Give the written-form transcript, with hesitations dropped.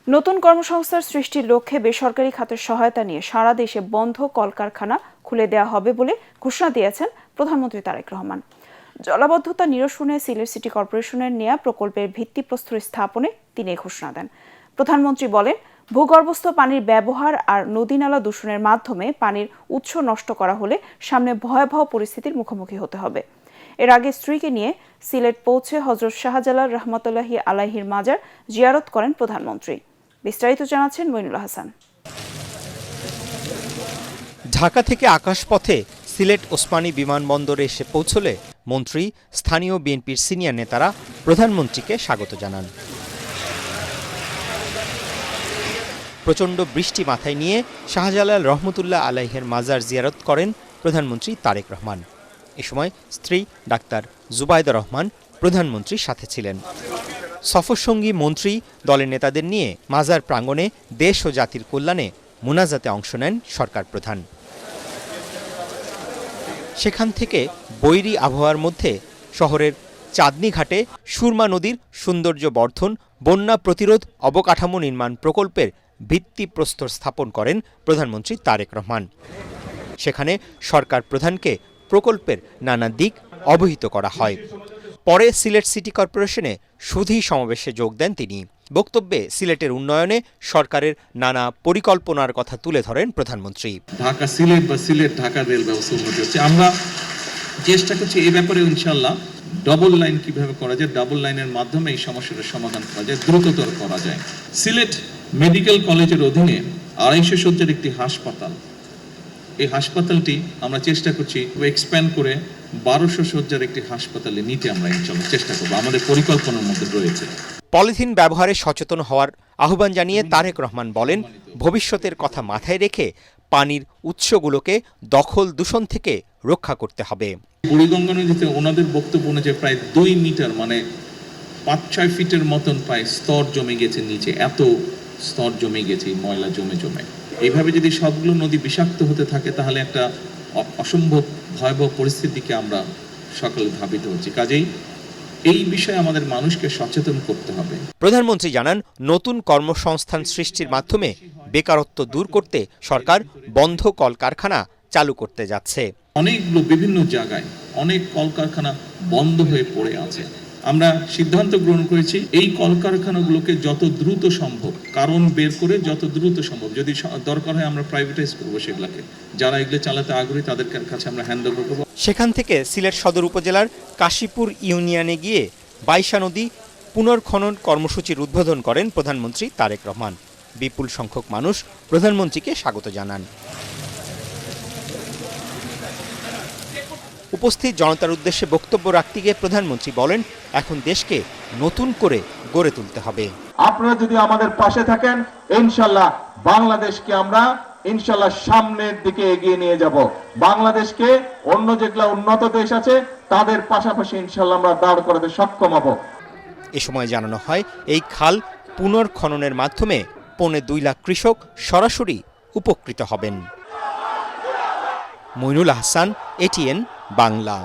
নতুন কর্মসংস্থান সৃষ্টির লক্ষ্যে বেসরকারি খাতের সহায়তা নিয়ে সারা দেশে বন্ধ কলকারখানা খুলে দেওয়া হবে বলে ঘোষণা দিয়েছেন প্রধানমন্ত্রী তারেক রহমান। জলাবদ্ধতা নিরসনে সিলেট সিটি কর্পোরেশনের নেয়া প্রকল্পের ভিত্তিপ্রস্তর স্থাপনে তিনি ঘোষণা দেন। প্রধানমন্ত্রী বলেন, ভূগর্ভস্থ পানির ব্যবহার আর নদী-নালা দূষণের মাধ্যমে পানির উৎস নষ্ট করা হলে সামনে ভয়াবহ পরিস্থিতির মুখোমুখি হতে হবে। এর আগে স্ত্রীকে নিয়ে সিলেট পৌঁছে হযরত শাহজালাল রহমতুল্লাহি আলাইহির মাজার জিয়ারত করেন প্রধানমন্ত্রী। বিস্তারিত জানাচ্ছেন মইনুল হাসান। ঢাকা থেকে আকাশপথে সিলেট ওসমানী বিমানবন্দরে এসে পৌঁছলে মন্ত্রী, স্থানীয় বিএনপির সিনিয়র নেতারা প্রধানমন্ত্রীকে স্বাগত জানান। প্রচণ্ড বৃষ্টি মাথায় নিয়ে শাহজালাল রহমতুল্লাহ আলাইহির মাজার জিয়ারত করেন প্রধানমন্ত্রী তারেক রহমান। এ সময় স্ত্রী ডাক্তার জুবাইদা রহমান প্রধানমন্ত্রীর সাথে ছিলেন। সফরসঙ্গী মন্ত্রী দলের নেতাদের নিয়ে মাজার প্রাঙ্গণে দেশ ও জাতির কল্যাণে মুনাজাতে অংশ নেন সরকার প্রধান। সেখান থেকে বৈরী আবহাওয়ার মধ্যে শহরের চাঁদনী ঘাটে সুরমা নদীর সৌন্দর্য বর্ধন, বন্যা প্রতিরোধ অবকাঠামো নির্মাণ প্রকল্পের ভিত্তিপ্রস্তর স্থাপন করেন প্রধানমন্ত্রী তারেক রহমান। সেখানে সরকার প্রধানকে প্রকল্পের নানা দিক অবহিত করা হয়। পরে সিলেট সিটি কর্পোরেশনে সুধী সমাবেশে যোগ দেন তিনি। বক্তব্যে সিলেটের উন্নয়নে সরকারের নানা পরিকল্পনার কথা তুলে ধরেন প্রধানমন্ত্রী। ঢাকা সিলেট বা সিলেট ঢাকা রেল ব্যবস্থা উন্নতি হচ্ছে। আমরা চেষ্টা করছি এই ব্যাপারে ইনশাআল্লাহ ডাবল লাইন কিভাবে করা যায়, ডাবল লাইনের মাধ্যমে এই সমস্যাটার সমাধান করা যায়, দ্রুততর করা যায়। সিলেট মেডিকেল কলেজের অধীনে 250 শয্যার একটি হাসপাতাল, এই হাসপাতালটি আমরা চেষ্টা করছি এক্সপ্যান্ড করে 1200 শয্যার একটি হাসপাতালে নিতে আমরা ইনশাআল্লাহ চেষ্টা করব, আমাদের পরিকল্পনার মধ্যে রয়েছে। পলিথিন ব্যবহারে সচেতন হওয়ার আহ্বান জানিয়ে তারেক রহমান বলেন, ভবিষ্যতের কথা মাথায় রেখে পানির উৎসগুলোকে দখল দূষণ থেকে রক্ষা করতে হবে। বুড়িগঙ্গা নদীতে ওনাদের বক্তব্য অনুযায়ী প্রায় 2 মিটার মানে 5-6 ফিটের মতন প্রায় স্তর জমে গেছে নিচে, এত স্তর জমে গেছে ময়লা জমে। এইভাবে যদি সবগুলো নদী বিষাক্ত হতে থাকে তাহলে একটা অসম্ভব ভয়াবহ পরিস্থিতিকে আমরা সকলে ধাবিত হচ্ছি। কাজেই এই বিষয়ে আমাদের মানুষকে সচেতন করতে হবে। প্রধানমন্ত্রী জানান, নতুন কর্মসংস্থান সৃষ্টির মাধ্যমে বেকারত্ব দূর করতে সরকার বন্ধ কলকারখানা চালু করতে যাচ্ছে। অনেকগুলো বিভিন্ন জায়গায় অনেক কলকারখানা বন্ধ হয়ে পড়ে আছে। আমরা সিদ্ধান্ত গ্রহণ করেছি এই কলকারখানাগুলোকে যত দ্রুত সম্ভব কারণ বের করে যত দ্রুত সম্ভব, যদি দরকার হয় আমরা প্রাইভেটাইজ করবো সেগুলোকে। যারা এগুলো চালাতে আগ্রহী তাদের কাছে আমরা হ্যান্ড ওভার করবো। সেখান থেকে সিলেট সদর উপজেলার কাশীপুর ইউনিয়নে গিয়ে বাইশা নদী পুনর্খনন কর্মসূচির উদ্বোধন করেন প্রধানমন্ত্রী তারেক রহমান। বিপুল সংখ্যক মানুষ প্রধানমন্ত্রীকে স্বাগত জানান। উপস্থিত জনতার উদ্দেশ্যে বক্তব্য রাখতে গিয়ে প্রধানমন্ত্রী বলেন, এখন দেশকে নতুন করে গড়ে তুলতে হবে। আপনারা যদি আমাদের পাশে থাকেন ইনশাআল্লাহ বাংলাদেশকে আমরা ইনশাআল্লাহ সামনের দিকে এগিয়ে নিয়ে যাব। বাংলাদেশকে অন্য যেগুলো উন্নত দেশ আছে তাদের পাশাপাশি ইনশাআল্লাহ আমরা দাঁড় করাতে সক্ষম হব। এ সময় জানানো হয়, এই খাল পুনর্খননের মাধ্যমে 2.25 লাখ কৃষক সরাসরি উপকৃত হবেন। মইনুল হাসান, ATN বাংলা।